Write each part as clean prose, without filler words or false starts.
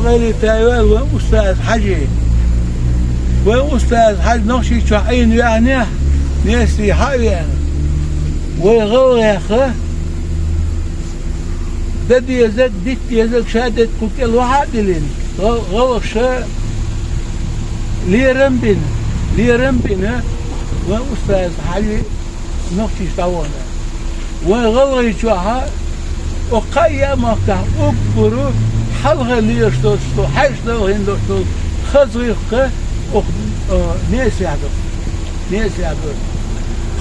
غير تايوان وأستاذ حجي وأستاذ حج نقشي شعين يعني ناسي حاليا ويغوي يا أخي بدي يزك ديت يزك شهادة قلت الواحد لين غوش لي رمبين وأستاذ حجي نقشي شعوانا ويغوي شوها وقايا مكة أكبروا حلغة اللي يشتوشتو حيشتو هندوشتو خزويقة ناسي عدو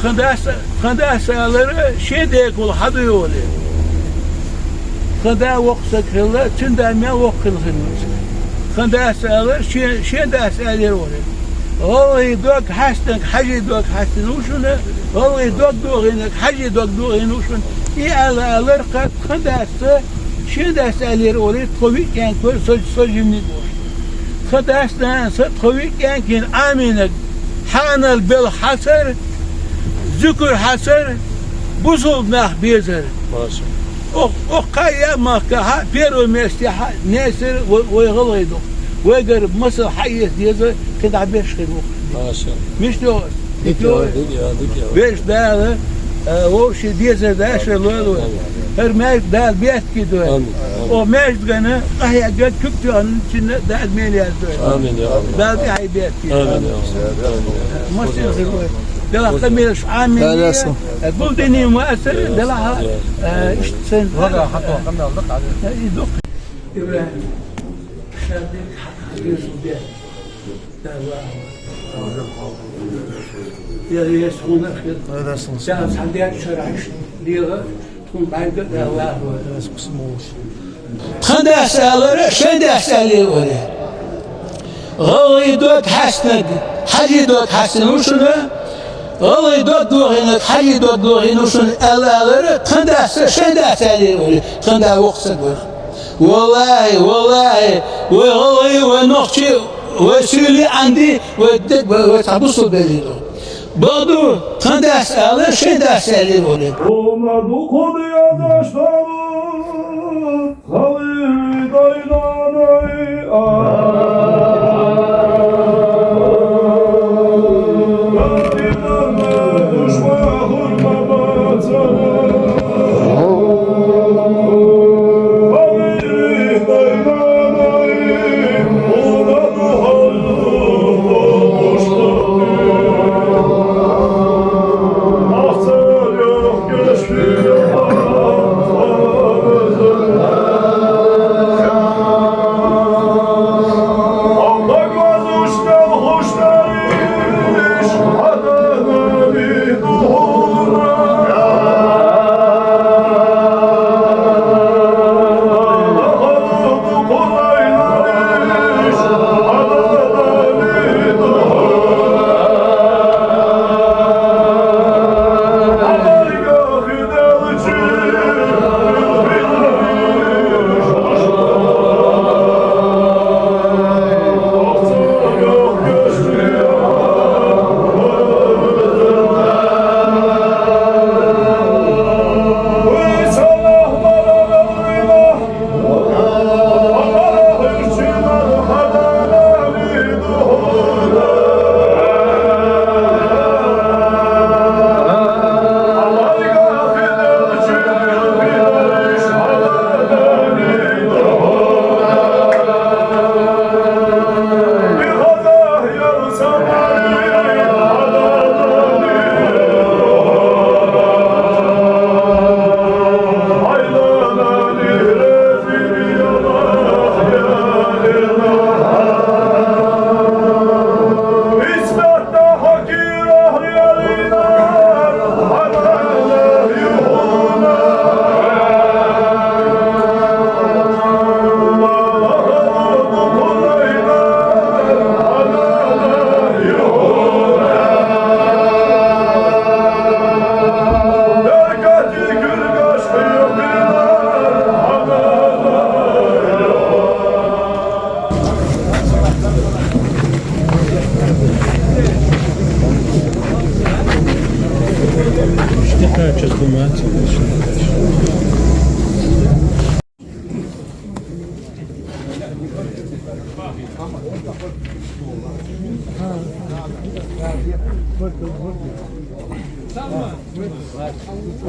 خنداس alır şey de kul hadı oluyor. Khanda vaqsak hilla tündamya vaqılhınız. Khanda alır şey ders alır oluyor. Vallahi dok hastak haji dok hastin uşunu vallahi dok doğinek haji dok doğinuşun i alır khanda şey ders alır oluyor. Tovik yani sözümlü boş. Khanda tovik yani aminek hanal bil hasar ذكر حسر بوصل ناح بيزر ماشي وقايا ما كها بيرو مستحا ناسر ويغليدو ويقرب مصر حيث ديزر كده عبيش خلوق ماشي مش دوس ديكيو بيش ده وش ديزر ده شلو هرماك ده بيت كده وماش جنا هي جد كبتو عن شنو ده الميليار امين يا رب ده هي بيت كده امين يا رب مصر خلوق ده خميس عامل بلدني مؤثر ده لها اشتسن هذا حطوا قمنا ودق عليه يدق إبراهيم شادك حق يوسف ده يا يسخون أخير هذا اسمه ساعة عندي شرعش ليغة تكون بعد ده الله اسمه خدا سالر شدا سالي ولا غوي دوك حسنك حجي دوك حسن وشنو والله دوغينك حي دوغينوشن ألالر تنداس شداس عليه تندا وقصد والله والله ونقشي وسولي عندي ودك وتبصل بليدو بدو تنداس على شداس عليه Olmadı konuya daşlanır, kalır daylanay.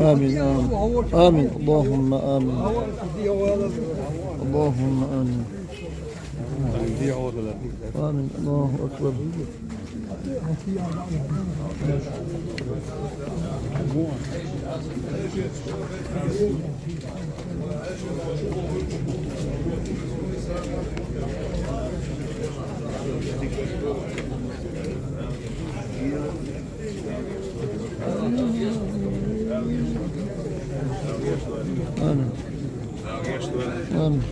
آمين آمين اللهم آمين اللهم آمين آمين الله أكبر آمين آمين آمين آمين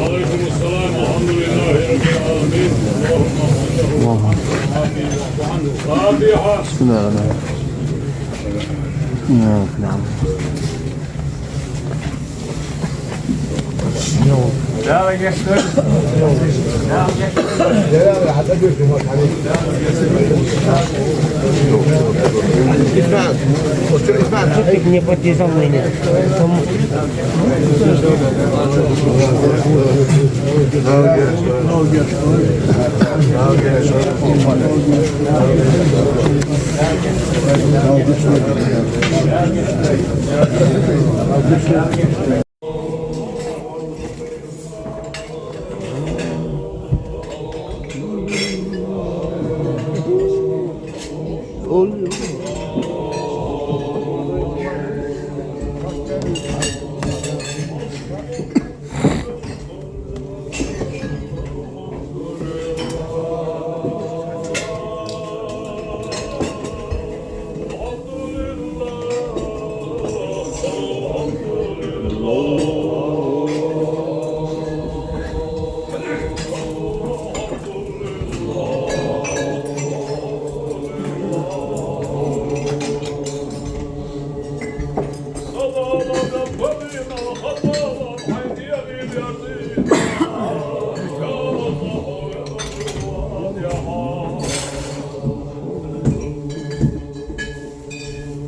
وعليكم السلام والحمد لله رب العالمين. فاتحة. بسم الله الرحمن الرحيم. نعم Nie podjeżdżamy, nie.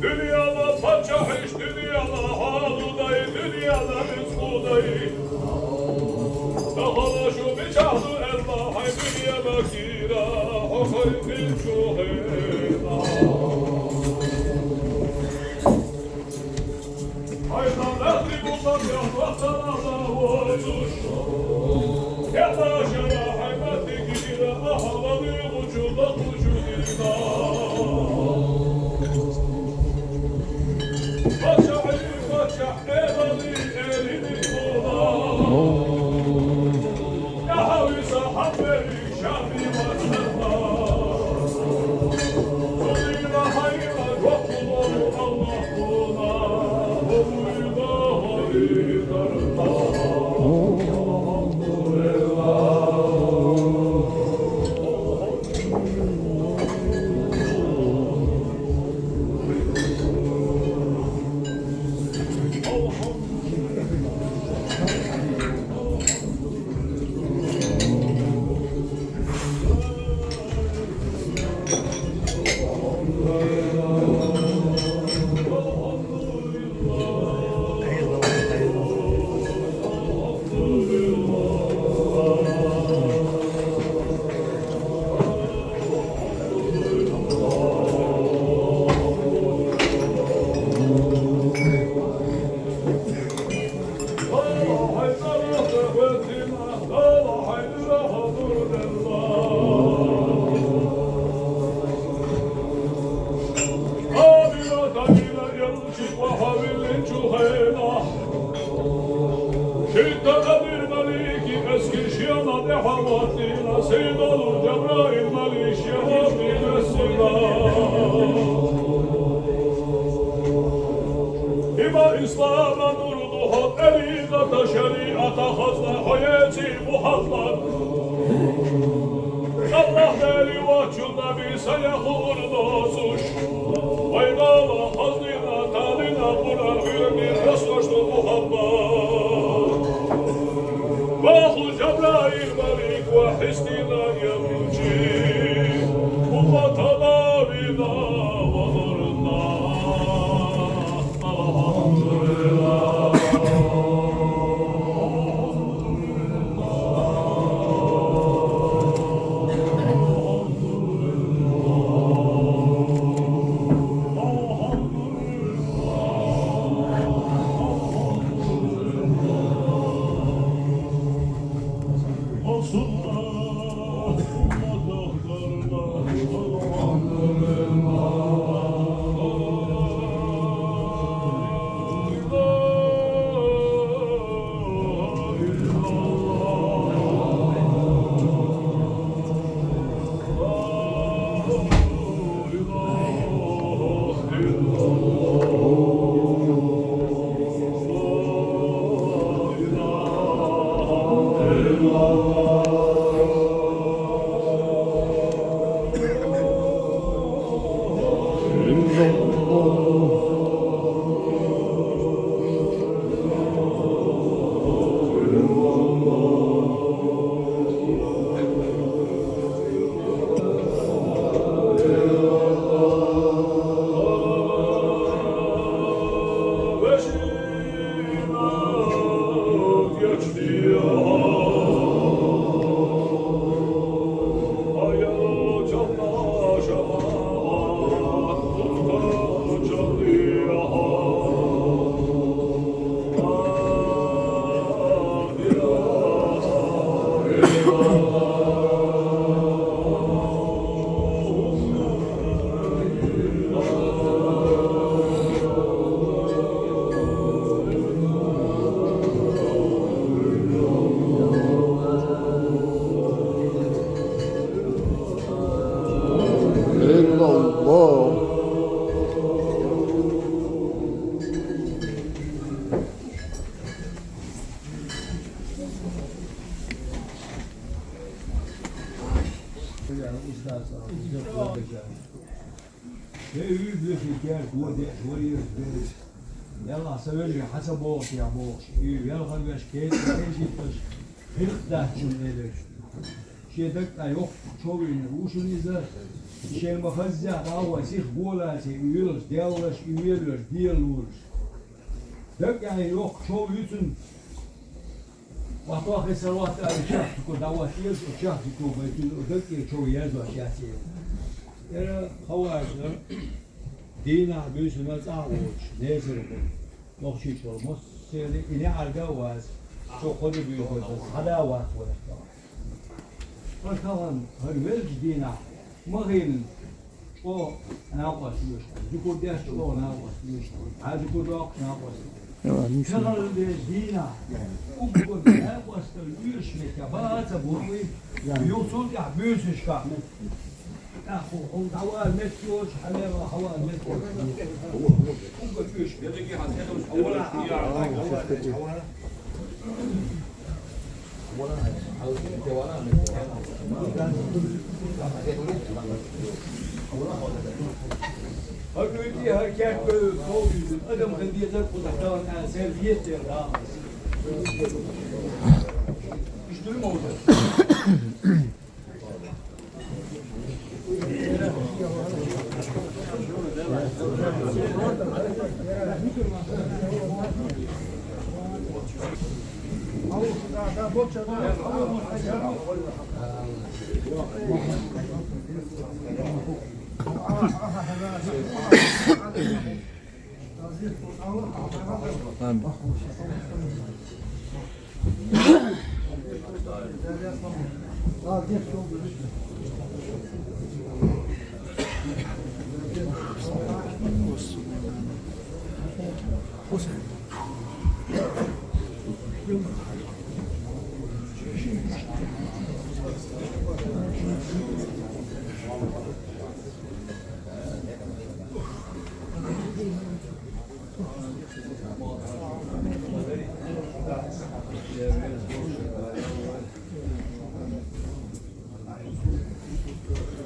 Dünyada padşah iş, dünyada haludayı, dünyada rızkudayı. Daha şu bıçağı elma, hay dünya bakira, hokoy kılçu heyna. Haydan ehli bu padşah, vatan Allah olmuş. Yadaşa haymati gire, ahaladı ucunda ucudina. Padşah evali elini kola. Ya havisa haberi şafi vasıta. Kadir Maliki eski şiyana dehavatına Seyyid olur Cebrail Malik şiyavatine İma İslam'a nurdu hak eligata şeriata hazda hayeti muhazlar Allah veli vaçunda bir sayakı urdosuş Aygala hazdina talina Kur'an hürmir rastlaştı muhabbat Vahlu Cebrail Malik ve hisnina yemci Ummata nabina ve nurna Alhamdulillah يلا سوي لي حسب وقت يا بوش يلا خليش كيف ايش هيك شنو شيء دك yok çok ünlü bu şunu izler şey mafazza hava sich bola şey yürür devlaş yürür diyorlar dök yani yok çok yüzün وأطاق الثروات الشخص يكون دعوة يلز الشخص يكون بيتون ودك çok يلزو أشياء يرى خواج دينا بيسمى تعوج نازل مخشي شو مصير إني عرجواز شو خد بيقول هذا وقت فكمان هالولد دينا مغين شو ناقص يوش يقول ده شو ناقص يوش هذا يقول راق ناقص شغل دينا وبقول ناقص يوش متبات بروي يوصل يحبسش كام أخو هم حوال متيوش حلاوة حوال متيوش هم قلتوش بيجي حسيتوش حوالها هكذا هكذا قوي الأدم خليه يزرق وتحتوى على سلبيات الرام إيش دول موجود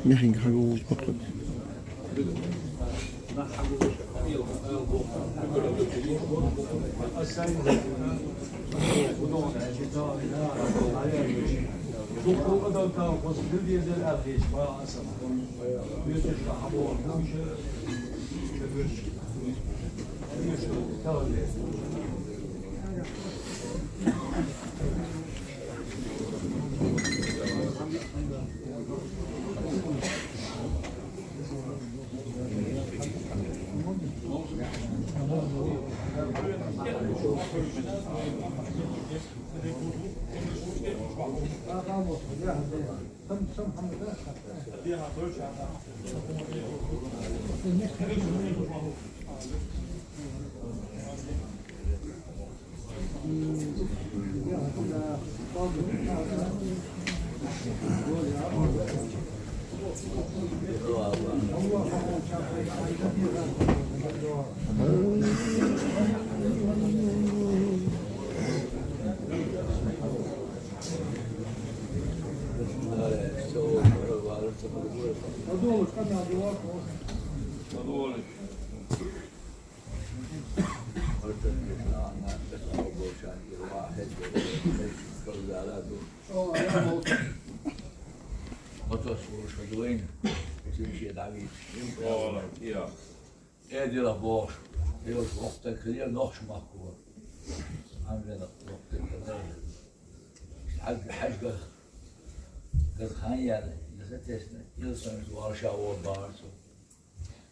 Misschien ga ik wel eens pakken. Ja. Edel boş. Yok vakta kılıyor noch şmakku. Amrena vakta kılıyor. Hajga kızhan yani. Nasıl tesne? Yılsanız varşa o bağırsı.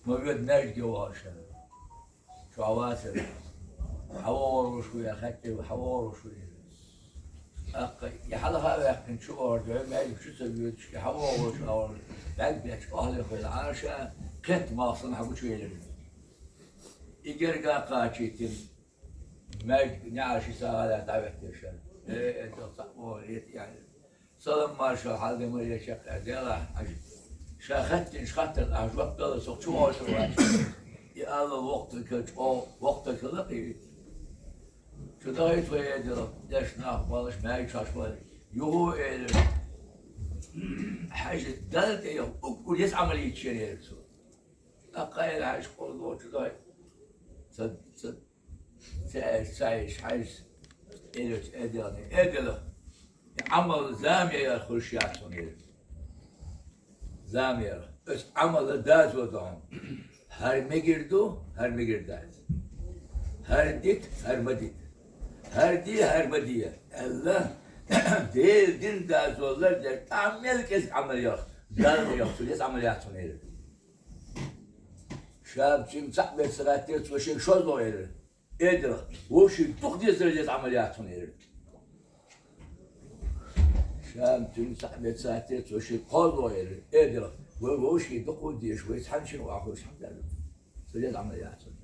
Mevcut nerede varşa? Şu avası. Hava olur şu ya hakkı hava olur şu ya. يحلها لكن شو أرجع ما يشوف سويت شو هوا وش أور بعد بيش أهل في العرشة كت ما صنع بشو يلين يجرجع قاچيتين ما نعرف شو ساعة دعوة تشل يعني صلهم ما شو حد ما يشق أدلا شاختين شختن أجوب بلا سوق شو أرجع يا الله وقتك لقي شو دايت ويدرا ليش ناقبلش ما يشاشبل يهو إير حاجة دلت يوم أقول يس عملية شيء يرسو أقايل عايش قولوا شو دايت صد سايش عايش إيرش إدلاني إدلا عمل زامية يا خرشياتون إير زامية بس عمل داز ودهم هر مجردو هر مجردات هر ديت هر مديت her diye her badiye. Allah değil din dazollar der. Amel kes ameliyat. Dar yok. Söyleyes ameliyat sonuyor. Şabçım sakbe sıratı çoşun şoz oluyor. Edir. O şey çok diye söyleyes ameliyat sonuyor. Şabçım sakbe sıratı çoşun koz oluyor. Edir. O şey çok diye şoz hançın o ahus der. Söyleyes ameliyat sonuyor.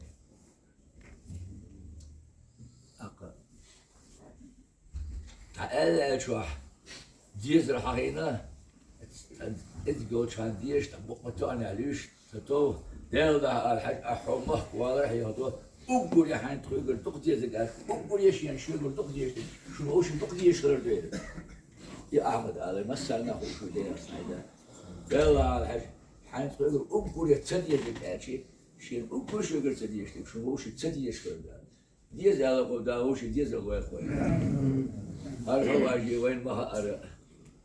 Akı. ألا شو ديز الحقيقة إذا كان ديش تبقى أنا ليش تتو ده الحاج أحمق واضح يهدو أقول يا حين تقول تقديش قال أقول يا شيء شو يقول تقديش شو هو شو تقديش غير ده يا أحمد هذا مثلنا هو شو ده سعيدة قال الحاج حين تقول أقول يا تديش قال شيء أقول شو يقول تديش شو هو شو تديش غير ده ديز هذا قد هو شو ديز الغير خوي هر هواجي وين ما هقر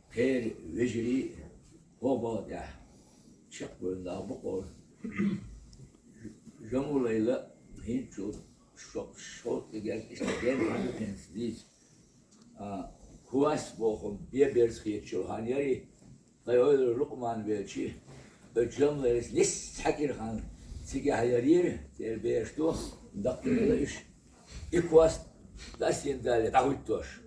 خير وجري هو باضع شق ولا بقول جمو ليلى هين شوط لقاك اشتغل عن تنسليج كواس بوخم بيرز خير شو هانيري طيور لقمان بيرشي الجملة لس حكير خان سيجي هيرير تربيشتو دكتور ليش إكواس لاسين دالي تعودتوش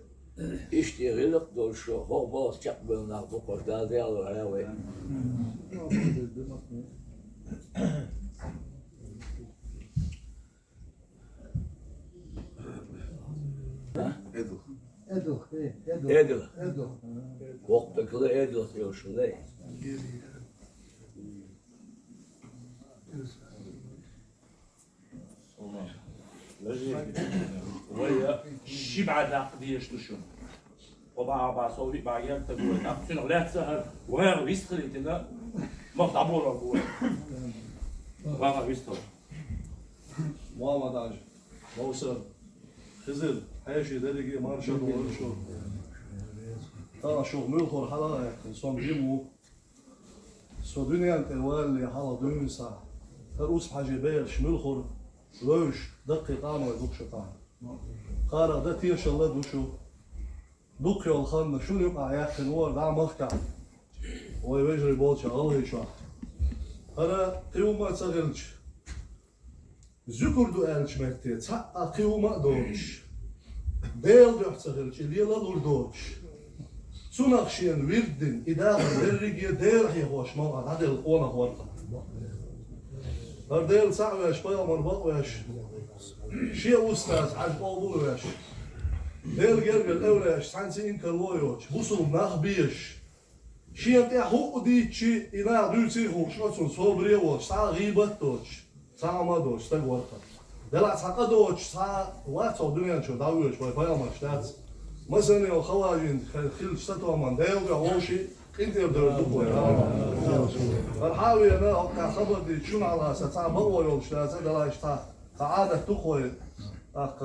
İştiğilik doğuşu, hobos çapbılına bu koşda diyorlar evet. Edel. Waktu kala edel yaşlı. وهي شي بعدها قضيه شنو وبعض صوبي بعيال تقول نحن لا تسهل وهي بيستخل انت ما تعبوا له وهي بيستخل Muhammed Ağacı. Mavsar. Hızır. Hayşi dedi ki marşal doğru şu. Tara şu mülhur hala yakın. Son jimu. So dünya telvalli hala dünsa. Terus hacı beş mülhur. Löş. Dakika tano eduk şatan. Kara da tiyaş Allah duşu. Duk yol khanna şunu yuqa yakın var da mahka. ويجري بولش الله يشاء. أنا قيوم ما تغلش. Zükür du elç mekti, ta qiyuma doğuş. Değil du tağılç, lila dur doğuş. Sunakşiyen virdin, idağın verrigiye değil hoş mağad, adil qona horqa. Ardeel sa'veş, bayamar baqveş. Şiye ustaz, عجبابولوش. Değil gergel evleş, sansi inkalvoyoç, busum nahbiyeş. Şiye qiyhu diçi, ina düçi hoş, şatsun sobriyevoç, sa gıybatoç. Sama doć tego worka. Dela saka doć sa łatwo dunian čo dawiesz, bo pojama štac. Masani o khawajin khil shtato man dayga oshi انت بدر دبوا الحاوي انا اوقع خبر دي شو على ساعه بقوا يوم شتا دلا شتا سعاده تخوي اخ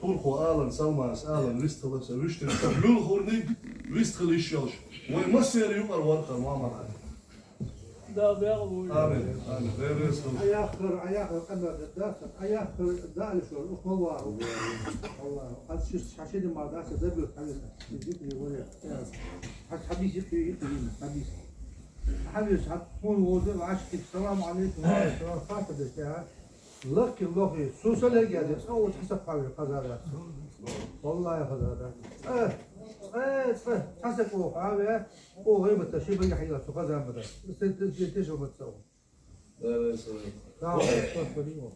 طول خو الن سلمان الن ويستل سويشت تبلول خورني ويستل يشوش وي مسير يقر ورقه ما ده بيغلو امين امين اياخر انا داخل اياخر دالش والله والله قد شفت حشيد ما داخل دبل حبيبي ولا حبيبي في حبيبي حبيبي حتكون وزير عشق السلام عليكم ورحمه فاتت الشهر لك الله سوسله قاعد اول حسب قوي قزازات والله يا قزازات حسب هذا هو غير التشيب اللي حيلا سقزا مدى تشوف متسوي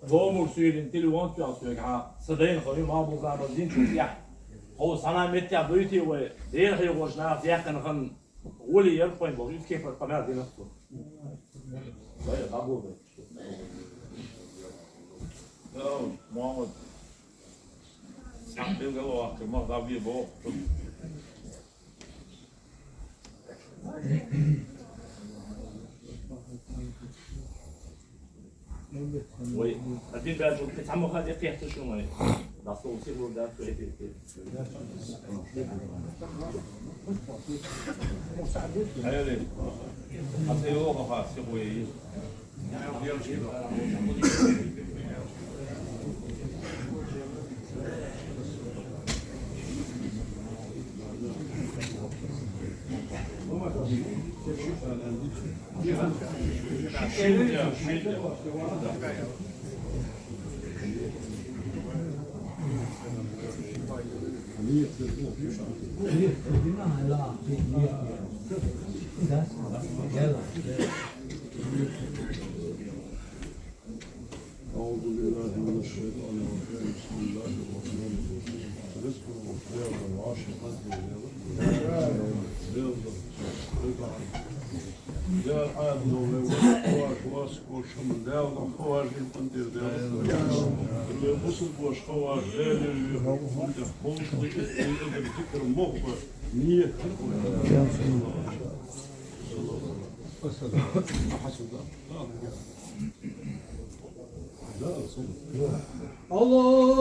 Våmor syrin til uanstående ha صدقين خليه ما ابو زعما زين شو يح هو صنع متى بيتي ودير هي وجنا في يحكي نخن ولي يرفع بقول كيف القناه دي نفسه طيب ابو محمد صاحبي قالوا اخر ما ضابي بو وي الدين بقى شو بتتعمق هذه قيحته شو ما ده صوت سيبور ده في هاي حتى يوم خاص يبوي أعوذ بالله من الشيطان الرجيم بسم الله الرحمن الرحيم رزق وخير وعاشقات دار عاد وخواش واسكوش من دار وخواش القندير دار البصل واش خواش دار اللي هو خوش الذكر مخبر نية حسب الله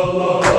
Allah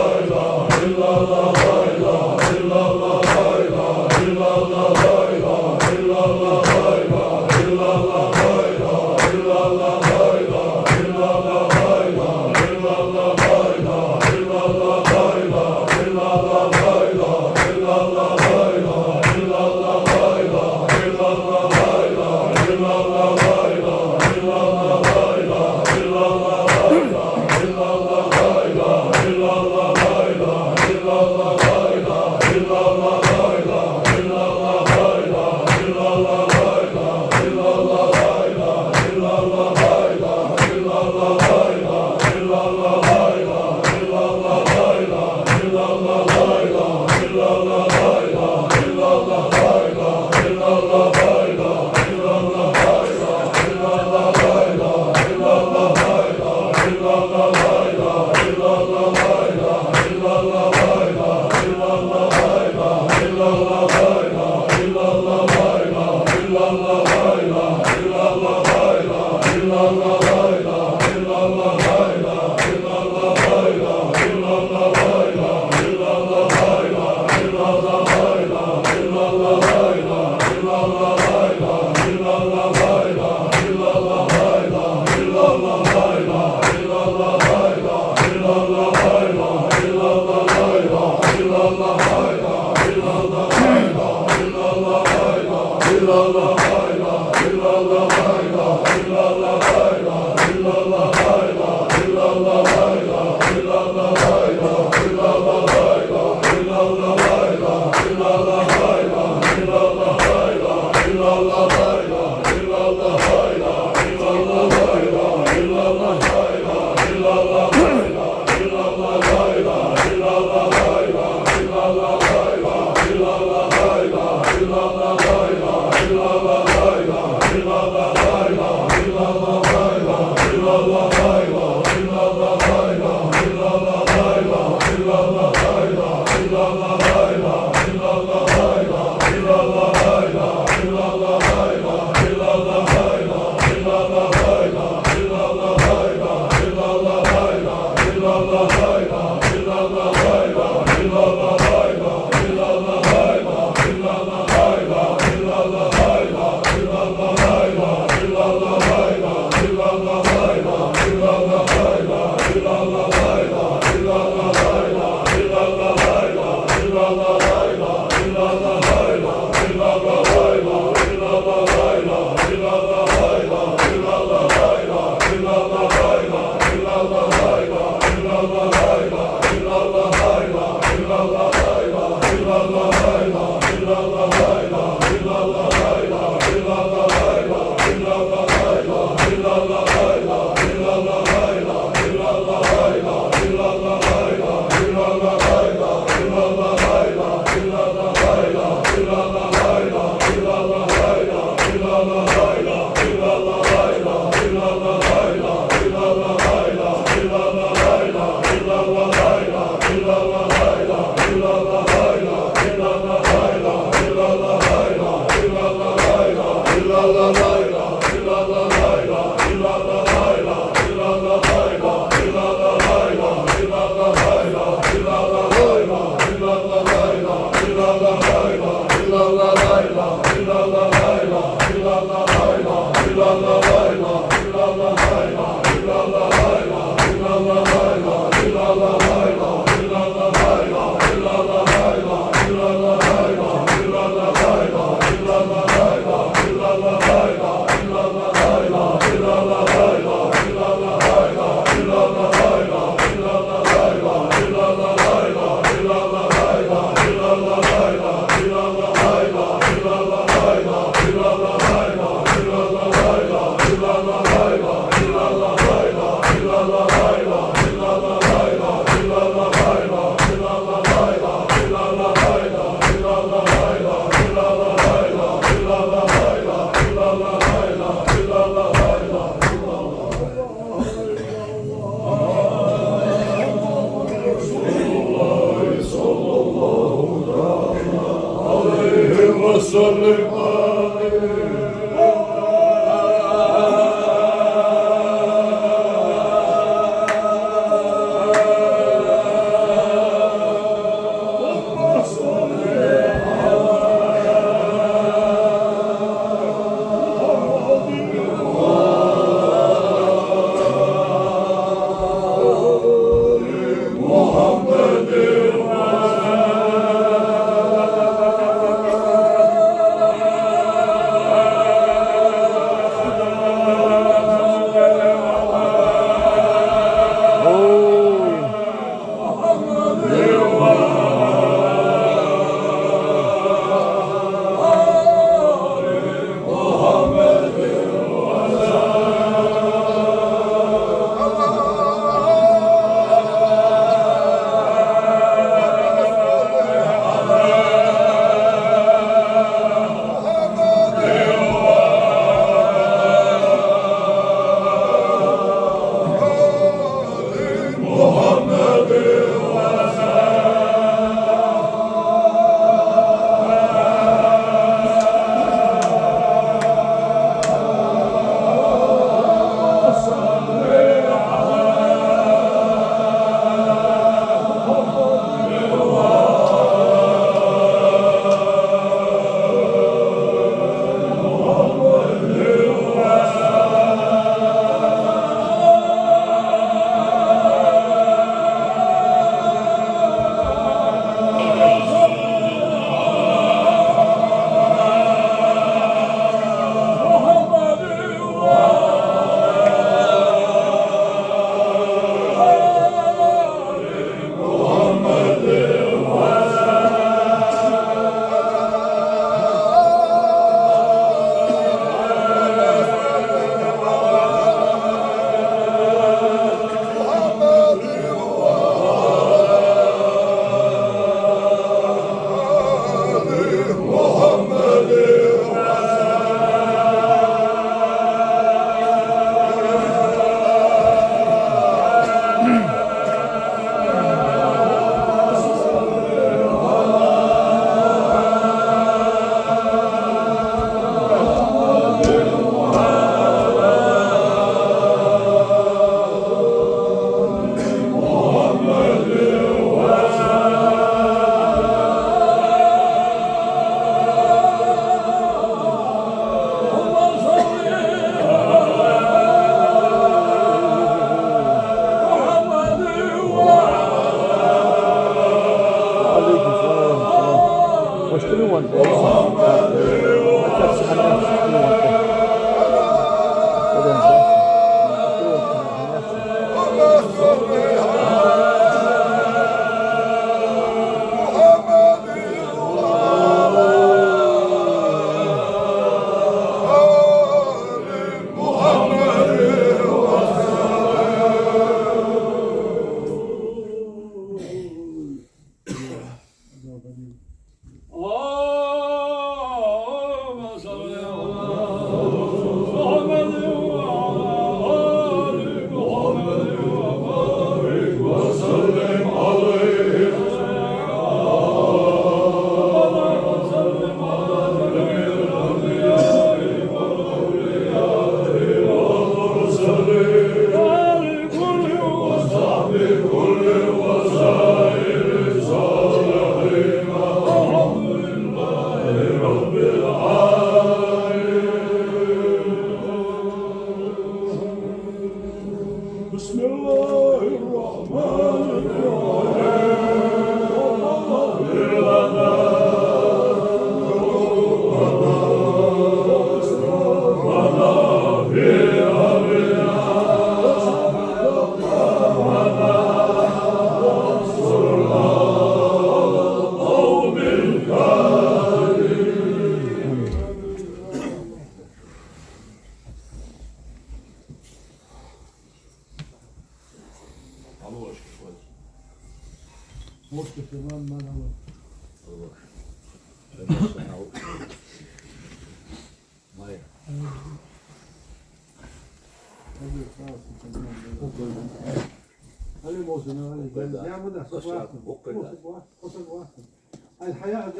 الحياة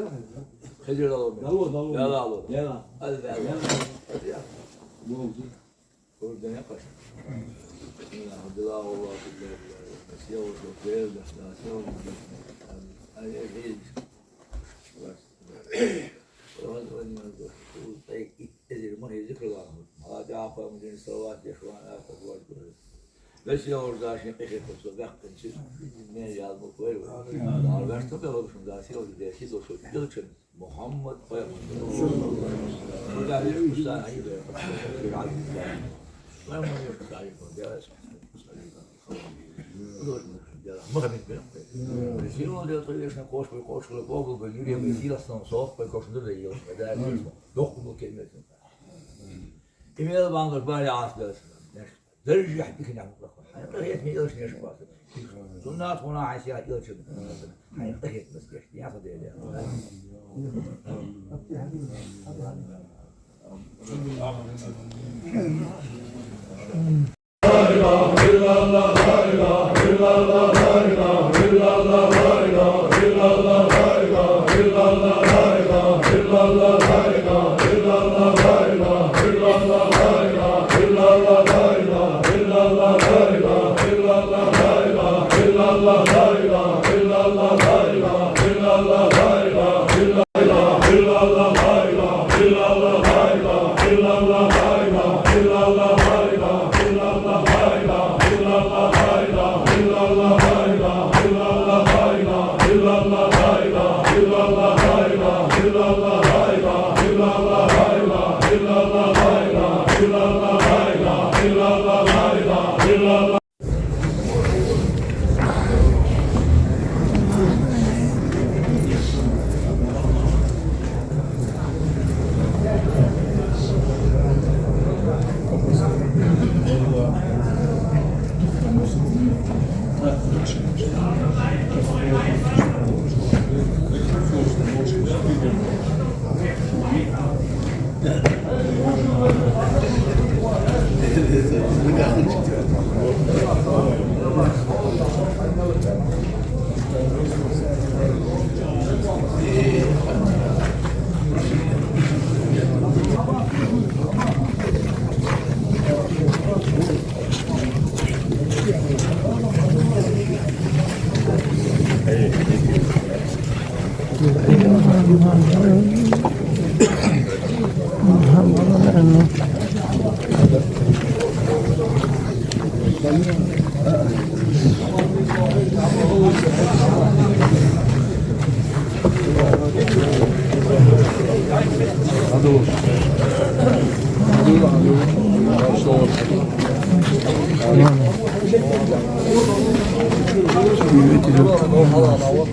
خذ يلا يلا يلا يلا الدنيا قشة عبد الله والله سيوي وكيل سيوي هذه العيد إذا ما هي ذكر الله هذا عفوا من الصلوات يا إخوان أفضل بس يورد عشان قشة تصدق كنشي من يالم كويل أنا بس تبغى أقول شو دارسي ولا دارسي دوشو يلشن محمد قيام ولا يفوز عليه ما ما يفوز عليه جالس ما خبيت بيه شنو ده طريقة عشان قوش ولا بوق باليوريا بيصير أصلا صوف بيكوش ده يوم ده اسمه دخل كلمة إيميل بانك بالي عاصبة درجة حديك نعم حيقيت من إيش نيش باس سنات هنا عايشة إيش حيقيت بس كيش يا صديقي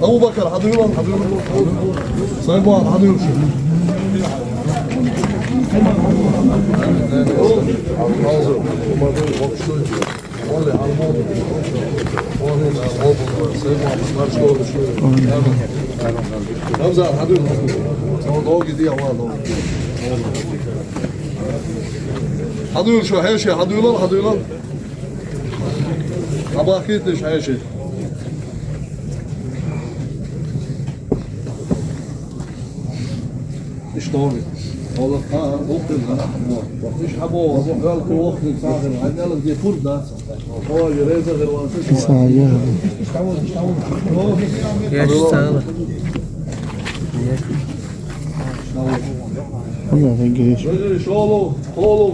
أبو بكر حد يقول صايبوان حد يقول رمزان حد يقول شو حيشي حد يقول أبا أكيدش حيشي إيش طاري؟ والله وقت إيش حبوا قال كل وقت نساعد عندنا لك دي فور ده هو جريزة غير واسع يا شسالة رجل شالو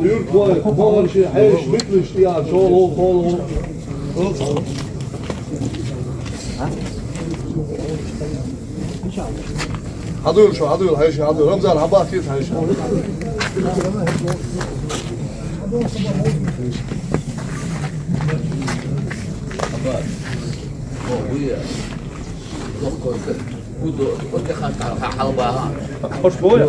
يركض بار شيء حيش مثل اشتياق شالو حضور شو حضور هايش حضور رمزان حبا كيف هايش خوش بويا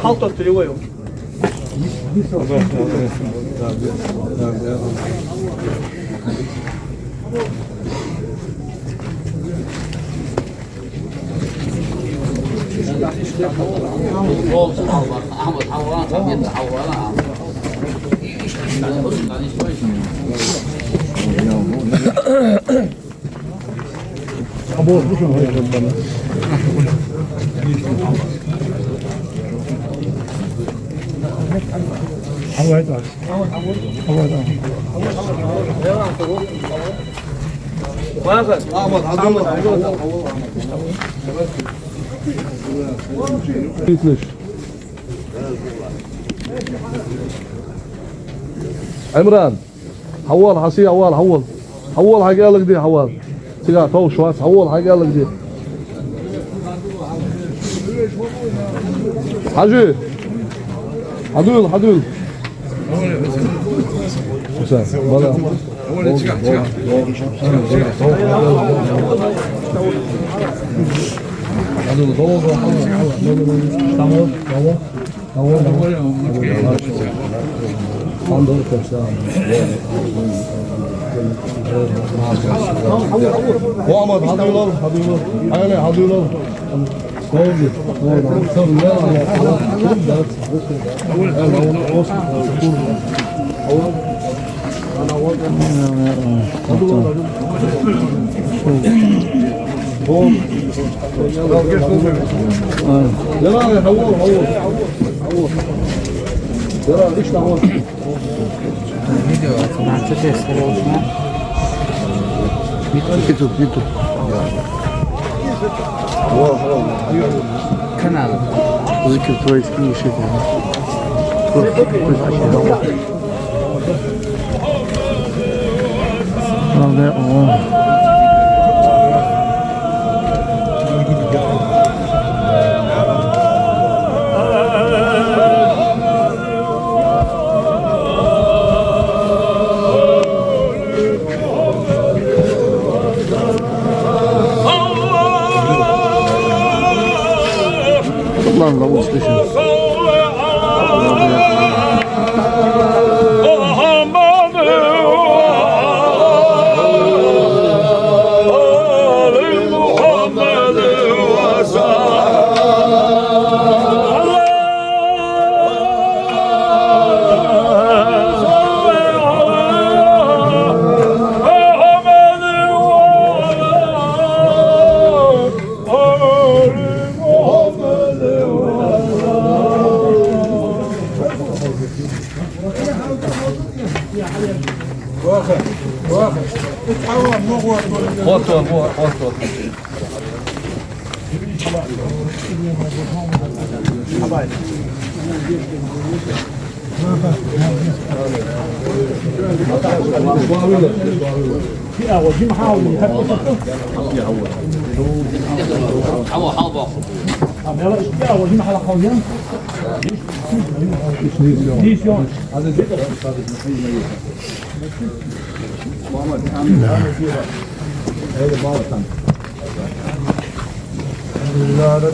حلطة التلوية عمران حوال حسي حوال حاجة قالك دي حوال سيجا تو شوات حوال حاجة قالك دي حاجة حدول بلا محمد حدول انا حدول بيتو канал. ذكر كويس كل شيء Lan lavuz düşün.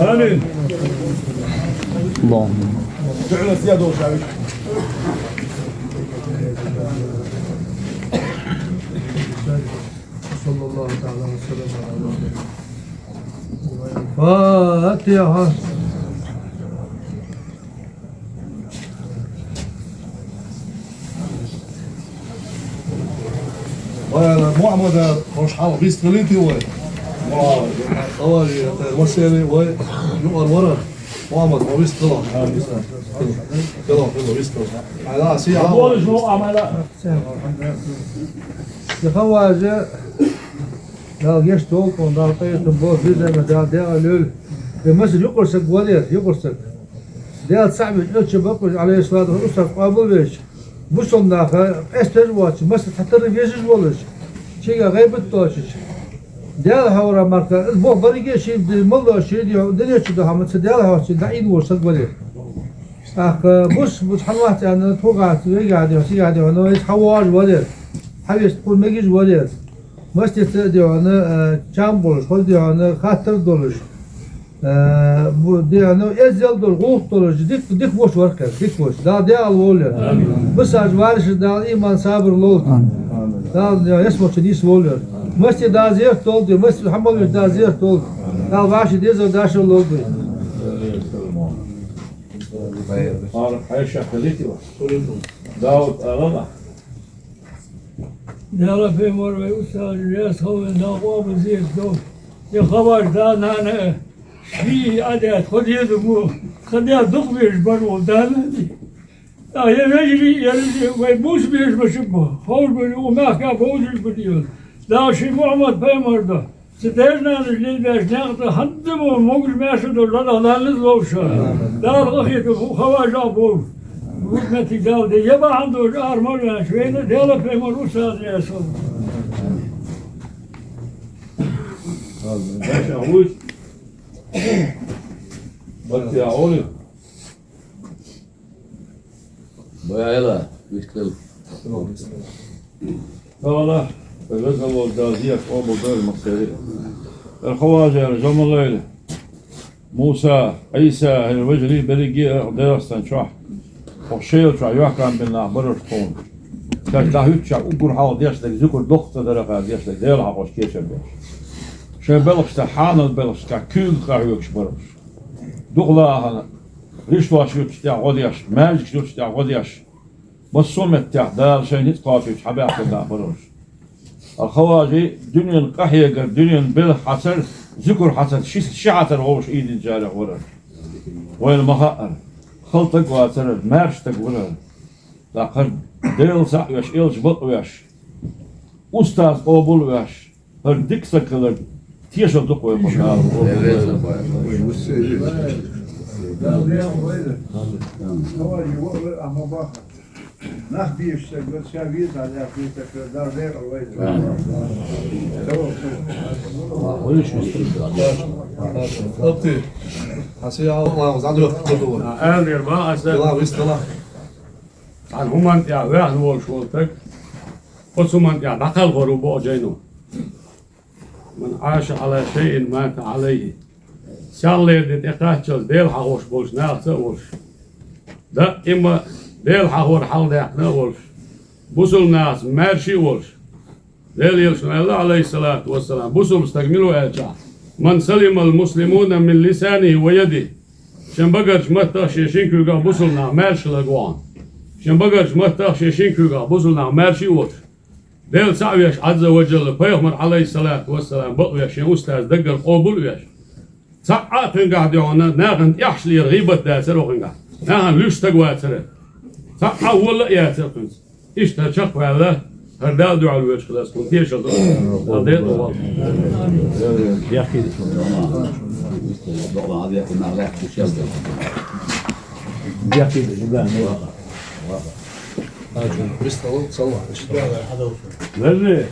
آمين. اللهم فعلا زيادة وشعبي. صلى الله تعالى وسلم على فاتحة. مو عمود مش حاول بيستغليتي وين طوالي المسيري وين نقر ورا مو عمود ما بيستغل كلام بيستغل على سيعة بقول شو عمله Yıkavaca ya geç doğuk ondan kayıtın bu bizde daha değerli. Mesela yukarısak var ya yukarısak. Değer sahibi ölçü bakmış aleyhissalatu usta kabul verir. Bu sonda esper var. Mesela hatırı verir olur. Şeye gaybet doğuşur. Değer havra marka bu bari geçi malda şey diyor. Deniyor ki daha mesela değer havra da iyi olsak var ya. bu hanvat yani tokat ve geldi onu hiç hava var ya. Hayır, bu megiz var ya. Mesela diyor onu cam buluş, kol diyor onu hatır doluş. Bu diyor onu ezel doluş, ruh doluş, dik boş var ki, dik boş. Daha değerli oluyor. Bu sadece varışı daha iman sabırlı olur. Daha diyor esmoçun iyisi oluyor. Mesela daha ziyet oldu diyor, mesela hamur daha ziyet oldu. Daha varışı diye daha şey oldu. هاي شغلتي داود أغلى يا ربي مر ويوسع الناس هو النقوم زيد دول يا خبر دان أنا شيء أداة خد يدمو خد يدق بيش برو دان يا رجلي يا رجلي ويبوس بيش بشبه فور بني وما كان فوزش بديون لا شيء محمد بيمر ده ستيرنا رجلي بيش ناقطة حدمو مقل ماشي دول لا نزلوشا لا الغخيط خواج أبوه hükümeti geldi. Yaba عنده أرملة شوية ديالا في مروسة يا صوب. باش أقول بس يا أولي Boyayla, güçlü. والله فلازم الدازية أبو دار المصيري الخواجة رجال الليل موسى عيسى الوجري بريجي درستان شح وشيل شو يحكم بنا برش قوم كذا هيتشا أقول حال ديش لك ذكر دكتور درجة ديش لك دير عقوش كيش بيش شو بلش تحان بلش ككل خايوش برش دغلا هنا ريش واش يتشتى غديش ماجك يتشتى غديش بس صمت تحدار شيء نتقافي حبيب كذا برش الخواجي دنيا قحية قر دنيا بل حسر ذكر حسر شعتر غوش إيد الجارح ورش وين مخاطر خلطك واتر مارشتك ورش لقد ديل سعيش إلش بطويش أستاذ أبول ويش هردك سكلك تيشو دقوي مشاعر Nach bir işte göstergeyi de yapıyor tekrar der أبتي حسي الله وزعل له خطوة أنا ما أصلا الله ويستلا عن هم أنت يا واحد هو شوتك قسم أنت يا نقل غروب أجينه من عاش على شيء مات عليه شغلة دقيقة ديل حوش بولش ناس وش ده إما ديل حور حال ده نقولش بوصل ناس ماشي وش ديل يلشن الله عليه الصلاة والسلام بوصل استكملوا أجا من سلم المسلمون من لسانه ويده شن بقرش متى شيشين كوجا بوصلنا ماشي لقوان شن بقرش متى شيشين كوجا بوصلنا ماشي وش ديل سعيش عز وجل بيغمر عليه الصلاة والسلام بقيش يا أستاذ دقر قبول ويش ساعات قاعد يونا ناخن يحشلي الغيبة داسر وخنقا ناخن ليش تقواتر ساعة ولا يا تقنس إيش تشق هذا هردال دعاء الوجه خلاص كنت يشغل هذا هو يا أخي Doğru abi yakın Allah kuşu yazdı. يا أخي جبلان Verri.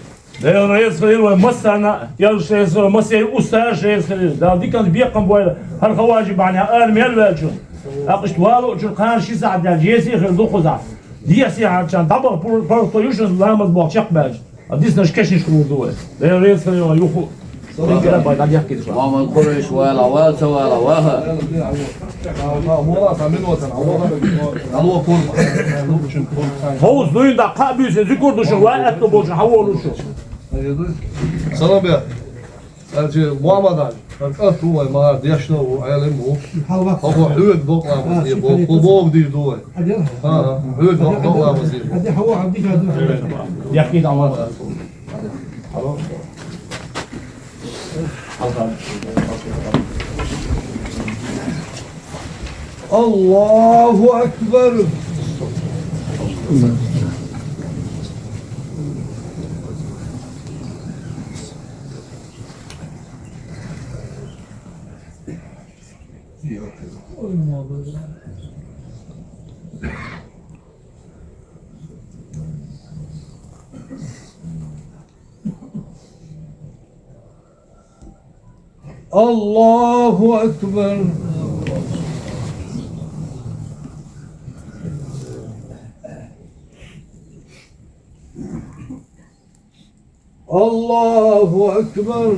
Da reis خليل ومسنا يا شيخ مسي أستاذ شيخ خليل ده دي كان بيقم بويا هالخواجب عنها ميل والجو أقشت والو جو قان شي ساعة ده جيسي خير دو خزع دي ساعة كان طبعا بروتويشن لا مطبوع شق باج أديس نشكش نشكو دوه ده ريس خليل يخو كده بايد عندي أحكي شوية وما القرش ولا واسا ولا واها هو زين ده قابيس ذكر ده شو واقف تبوش حولوا شو سلام يا أجي محمد علي أنت هو ما ديشنا وعلمه هو حلوك بطلع مزيب وبوق دي دوي حلوك بطلع مزيب هذه هو عندك هذا يحكي ده عمر الله أكبر الله أكبر الله أكبر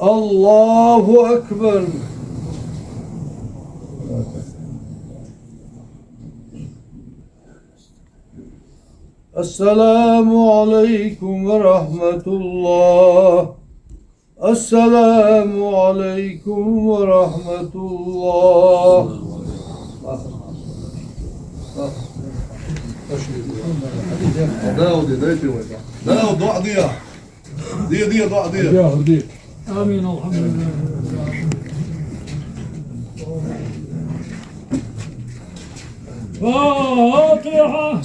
الله أكبر السلام عليكم ورحمة الله السلام عليكم ورحمة الله داود ضع دي ضع دي آمين الحمد لله. فاتحة.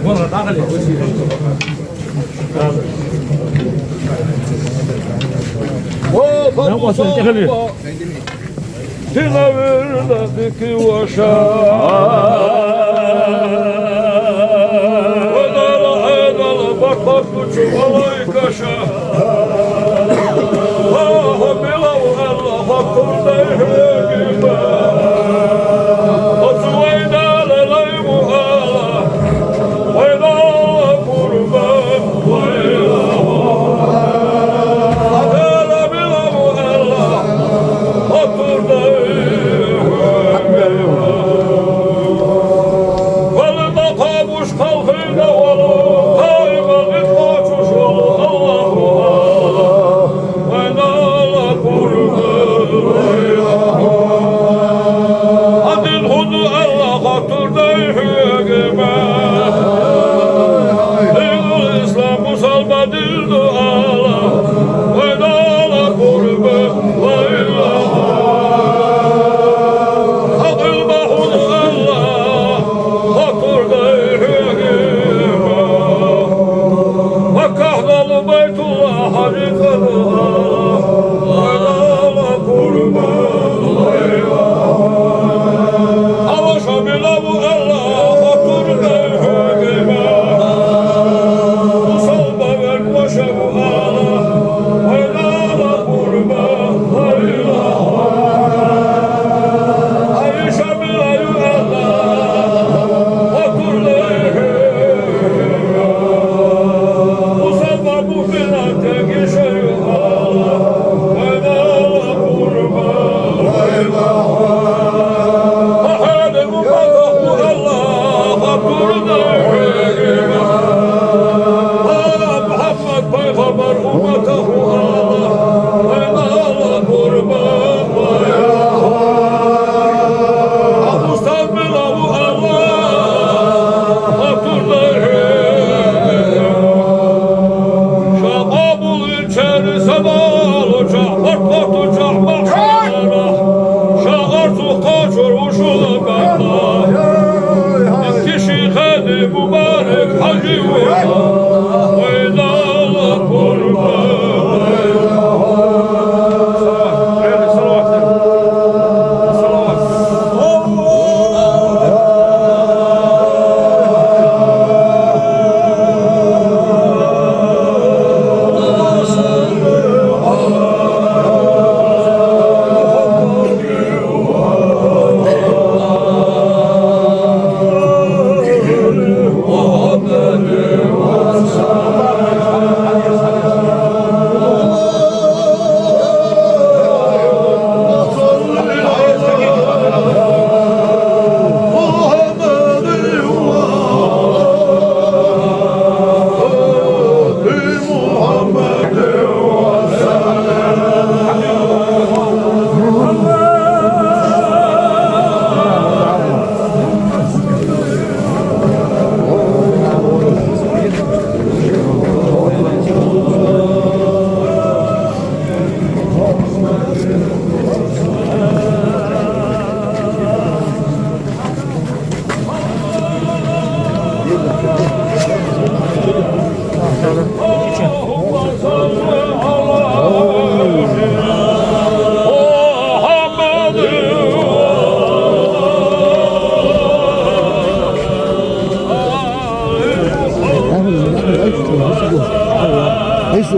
والله تعال تغير بك وشاء ولا رأينا البطل عليك شاء بلا وغلا فكر ديه وسوينا لليم وإلى قربا وإلى أبيل بلا وغلا فكر ديه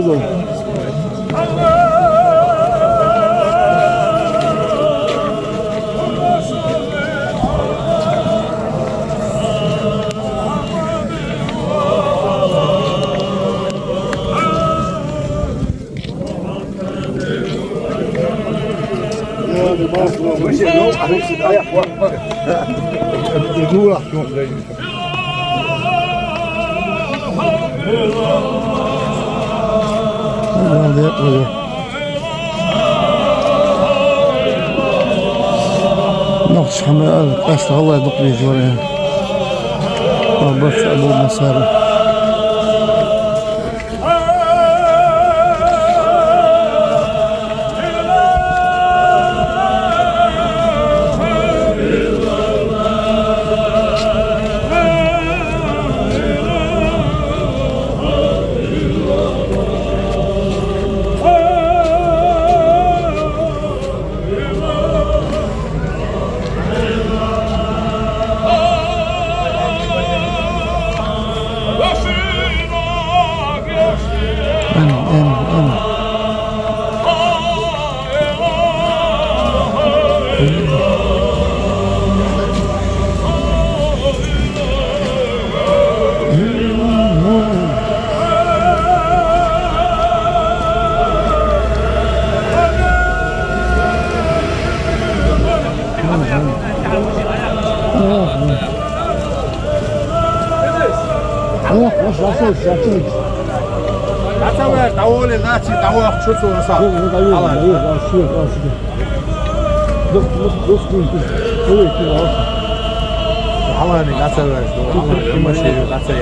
شغل نقش حمل قاش الله يدق لي جوري بس ابو مسار دعوة للناس دعوة شو تسوي صار الله يعني لا تسوي الله شيء لا تسوي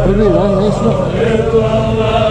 Really, nice.